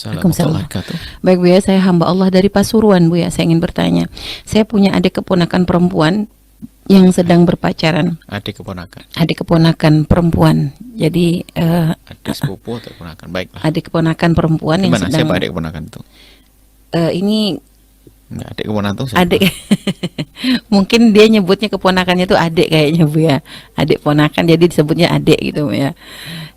Waalaikumsalam. Baik Bu ya, saya hamba Allah dari Pasuruan Bu ya. Saya ingin bertanya, saya punya adik keponakan perempuan yang sedang berpacaran. Adik keponakan. Adik keponakan perempuan. Jadi Adik sepupu atau keponakan. Baiklah. adik keponakan perempuan yang Gimana? sedang Siapa adik keponakan itu? ini Enggak, adik keponakan itu siapa? adik mungkin dia nyebutnya keponakannya itu adik kayaknya Bu ya, adik ponakan jadi disebutnya adik gitu Bu ya.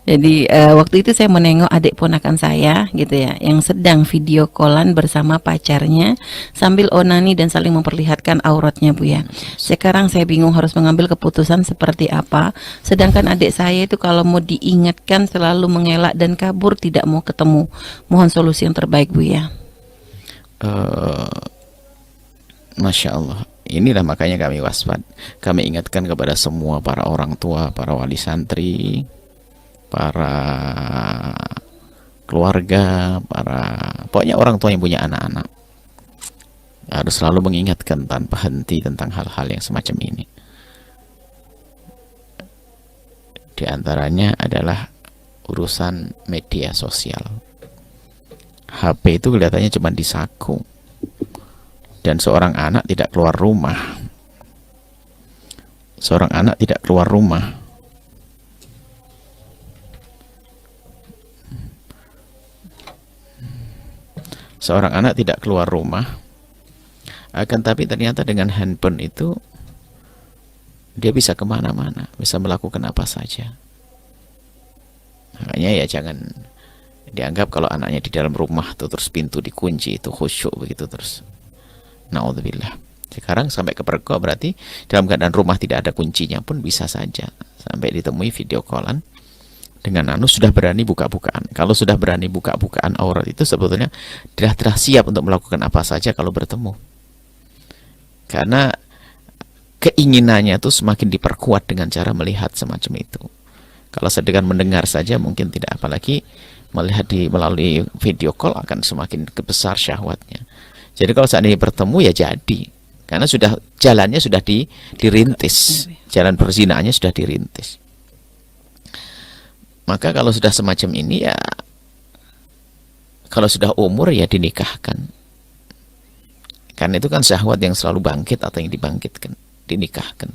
Jadi waktu itu saya menengok adik ponakan saya gitu ya, yang sedang video callan bersama pacarnya sambil onani dan saling memperlihatkan auratnya Bu ya. Sekarang saya bingung harus mengambil keputusan seperti apa, sedangkan adik saya itu kalau mau diingatkan selalu mengelak dan kabur, tidak mau ketemu. Mohon solusi yang terbaik Bu ya. Masya Allah. Inilah makanya kami waspada. Kami ingatkan kepada semua para orang tua, para wali santri, para keluarga, pokoknya orang tua yang punya anak-anak harus selalu mengingatkan tanpa henti tentang hal-hal yang semacam ini. Di antaranya adalah urusan media sosial. HP itu kelihatannya cuma di saku. Dan seorang anak tidak keluar rumah. Seorang anak tidak keluar rumah. Seorang anak tidak keluar rumah. Akan tapi ternyata dengan handphone itu dia bisa kemana-mana, bisa melakukan apa saja. Makanya ya jangan dianggap kalau anaknya di dalam rumah tuh terus pintu dikunci itu khusyuk begitu terus. Na'udzubillah. Sekarang sampai kepergok berarti dalam keadaan rumah tidak ada kuncinya pun bisa saja sampai ditemui video callan dengan sudah berani buka-bukaan. Kalau sudah berani buka-bukaan aurat itu sebetulnya telah siap untuk melakukan apa saja kalau bertemu. Karena keinginannya itu semakin diperkuat dengan cara melihat semacam itu. Kalau sedang mendengar saja mungkin tidak, apalagi melihat melalui video call akan semakin besar syahwatnya. Jadi kalau seandainya bertemu ya jadi, karena sudah jalannya sudah dirintis, jalan perzinaannya sudah dirintis. Maka kalau sudah semacam ini ya, kalau sudah umur ya dinikahkan. Karena itu kan syahwat yang selalu bangkit atau yang dibangkitkan, dinikahkan.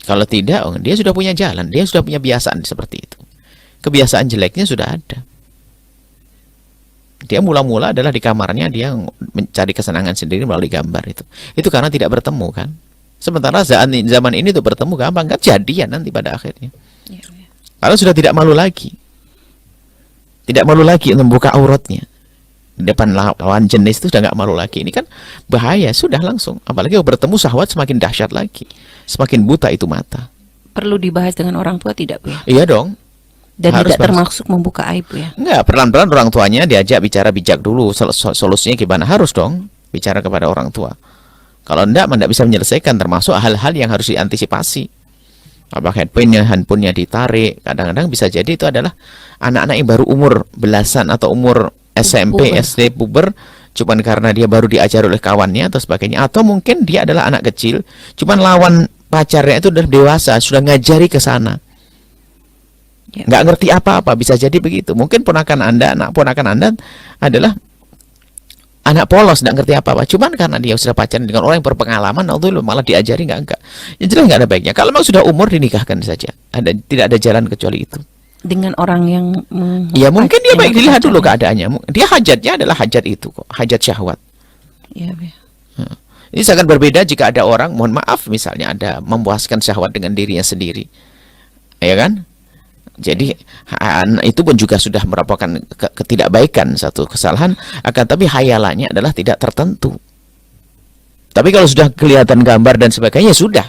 Kalau tidak, dia sudah punya jalan, dia sudah punya kebiasaan seperti itu. Kebiasaan jeleknya sudah ada. Dia mula-mula adalah di kamarnya dia mencari kesenangan sendiri melalui gambar itu. Itu karena tidak bertemu kan. Sementara zaman ini tuh bertemu gampang kan, jadian nanti pada akhirnya. Kalau sudah tidak malu lagi. Tidak malu lagi untuk membuka auratnya. Di depan lawan jenis itu sudah nggak malu lagi. Ini kan bahaya, sudah langsung. Apalagi kalau bertemu syahwat semakin dahsyat lagi. Semakin buta itu mata. Perlu dibahas dengan orang tua tidak Bu ya? Iya dong. Dan tidak termasuk membuka aib ya? Enggak, pelan-pelan orang tuanya diajak bicara bijak dulu. Solusinya gimana? Harus dong bicara kepada orang tua. Kalau enggak bisa menyelesaikan, termasuk hal-hal yang harus diantisipasi. Apakah handphonenya ditarik. Kadang-kadang bisa jadi itu adalah anak-anak yang baru umur belasan atau umur SMP, SD, puber. Cuman karena dia baru diajar oleh kawannya atau sebagainya. Atau mungkin dia adalah anak kecil. Cuman lawan pacarnya itu udah dewasa, sudah ngajari ke sana. Nggak ngerti apa-apa, bisa jadi begitu. Mungkin anak ponakan Anda adalah anak polos, nggak ngerti apa-apa. Cuman karena dia sudah pacaran dengan orang yang berpengalaman, malah diajari nggak. Ya jelas nggak ada baiknya. Kalau memang sudah umur, dinikahkan saja. Tidak ada jalan kecuali itu. Dengan orang yang ya mungkin dia baik dilihat dulu keadaannya. Dia hajatnya adalah hajat itu kok, hajat syahwat. Ya. Ini sangat berbeda jika ada orang, mohon maaf, misalnya ada memuaskan syahwat dengan dirinya sendiri, ya kan? Jadi itu pun juga sudah merupakan ketidakbaikan, satu kesalahan. Akan tapi hayalannya adalah tidak tertentu. Tapi kalau sudah kelihatan gambar dan sebagainya, sudah.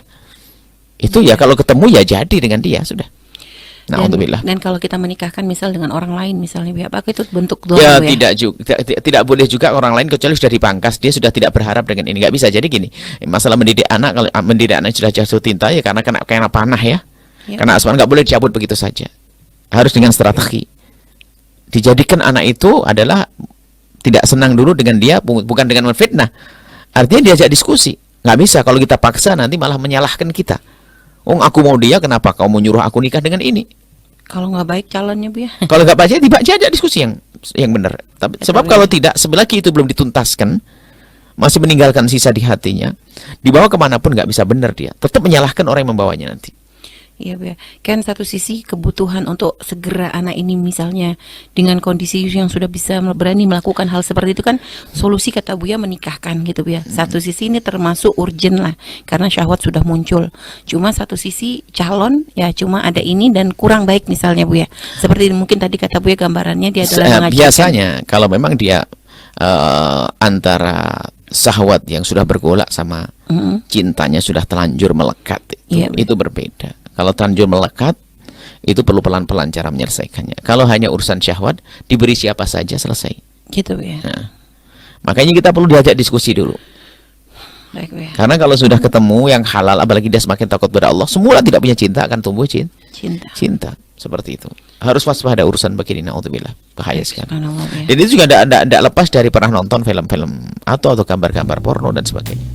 Itu ya kalau ketemu ya jadi dengan dia, sudah. Dan kalau kita menikahkan misal dengan orang lain misalnya, apa itu bentuk doa ya? Ya? Tidak boleh juga orang lain kecuali sudah dipangkas, dia sudah tidak berharap dengan ini. Nggak bisa. Jadi gini, masalah mendidik anak, kalau mendidik anak sudah jatuh tinta ya karena kena panah ya. Karena asman nggak boleh dicabut begitu saja. Harus dengan strategi. Dijadikan anak itu adalah tidak senang dulu dengan dia, bukan dengan menfitnah. Artinya diajak diskusi. Nggak bisa kalau kita paksa nanti malah menyalahkan kita. Aku mau dia, kenapa kau mau nyuruh aku nikah dengan ini? Kalau nggak baik calonnya Bu ya. Kalau nggak baca, diajak diskusi yang benar. Tapi sebab Betul, kalau ya. tidak, selagi itu belum dituntaskan, masih meninggalkan sisa di hatinya, dibawa kemanapun nggak bisa benar dia. Tetap menyalahkan orang yang membawanya nanti. Iya Bu ya. Kan satu sisi kebutuhan untuk segera anak ini misalnya dengan kondisi yang sudah bisa berani melakukan hal seperti itu kan solusi kata Buya menikahkan gitu Bu ya. Satu sisi ini termasuk urgent lah karena syahwat sudah muncul. Cuma satu sisi calon ya cuma ada ini dan kurang baik misalnya Bu ya. Seperti mungkin tadi kata Buya gambarannya dia adalah mengajarkan. Biasanya kalau memang dia antara syahwat yang sudah bergolak sama cintanya sudah telanjur melekat, Iya, Bu. itu berbeda. Kalau terlanjur melekat, itu perlu pelan-pelan cara menyelesaikannya. Kalau hanya urusan syahwat, diberi siapa saja selesai. Gitu Bu ya. Nah, makanya kita perlu diajak diskusi dulu. Baik Bu ya. Karena kalau sudah ketemu yang halal, apalagi dia semakin takut pada Allah, semula tidak punya cinta akan tumbuh Cinta. cinta. Seperti itu. Harus waspada urusan begini, naudzubillah. Bahaya sekali. Subhanallah, Bu ya. Dan itu juga tidak lepas dari pernah nonton film-film atau gambar-gambar porno dan sebagainya.